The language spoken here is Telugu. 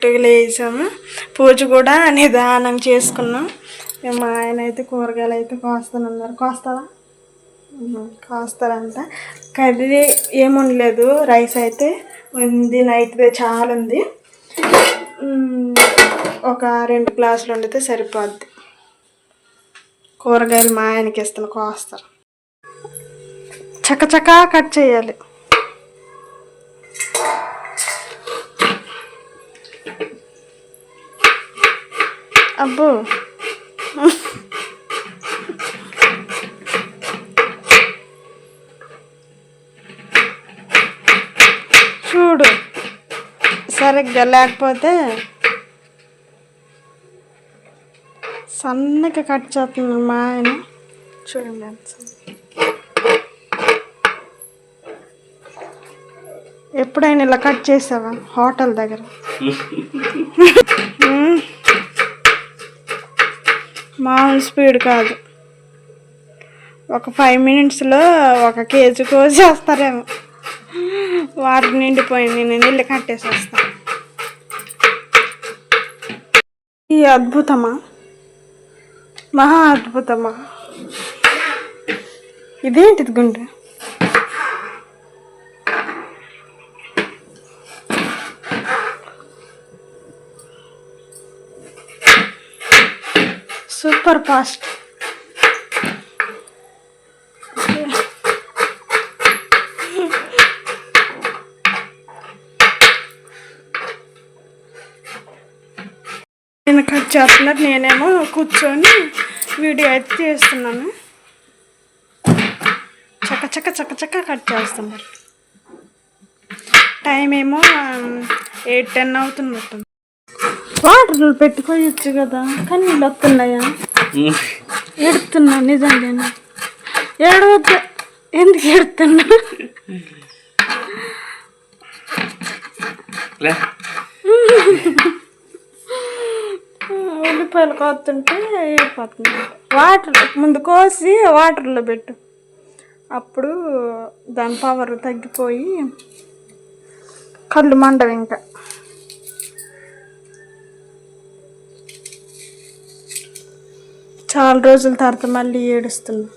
వేసాము. పూజ కూడా నిదానం చేసుకున్నాం. మా ఆయన అయితే కూరగాయలు అయితే కోస్తానన్నారు. కోస్తావా? కోస్తారంట. కర్రీ ఏముండలేదు, రైస్ అయితే ఉంది, నైట్దే చాలా ఉంది. ఒక 2 గ్లాసులు వండితే సరిపోద్ది. కూరగాయలు మా ఆయనకి ఇస్తాను, కోస్తారు. చక్కచక్క కట్ చేయాలి. అబ్బో, చూడు సరిగ్గా లేకపోతే సన్నగా కట్ చేస్తున్నాడు మా ఆయన. చూడండి, ఎప్పుడైనా ఇలా కట్ చేసావా హోటల్ దగ్గర? మామూలు స్పీడ్ కాదు. ఒక 5 మినిట్స్లో 1 కేజీ కోసేస్తారేమో. వాటర్ నిండిపోయింది, నేను వెళ్ళి కట్టేసి వస్తాను. ఈ అద్భుతమా, మహా అద్భుతమా! ఇదేంటిది గుండె? Super fast. నేను కట్ చేస్తున్నారు, నేనేమో కూర్చొని వీడియో అయితే చేస్తున్నాను. చక్క కట్ చేస్తున్నారు. టైం ఏమో 8-10 అవుతున్నట్టు. వాటర్లు పెట్టుకోవచ్చు కదా, కానీ నీళ్ళు వస్తున్నాయా? ఎడుతున్నా నిజంగా. ఏడవద్దు, ఎందుకు ఎడుతున్నా? ఉల్లిపాయలు కోస్తుంటే ఏడిపోతుంది. వాటర్ ముందు కోసి వాటర్లో పెట్టు, అప్పుడు దాని పవర్ తగ్గిపోయి కళ్ళు మండవు. ఇంకా చాలా రోజుల తర్వాత మళ్ళీ ఏడుస్తున్నా.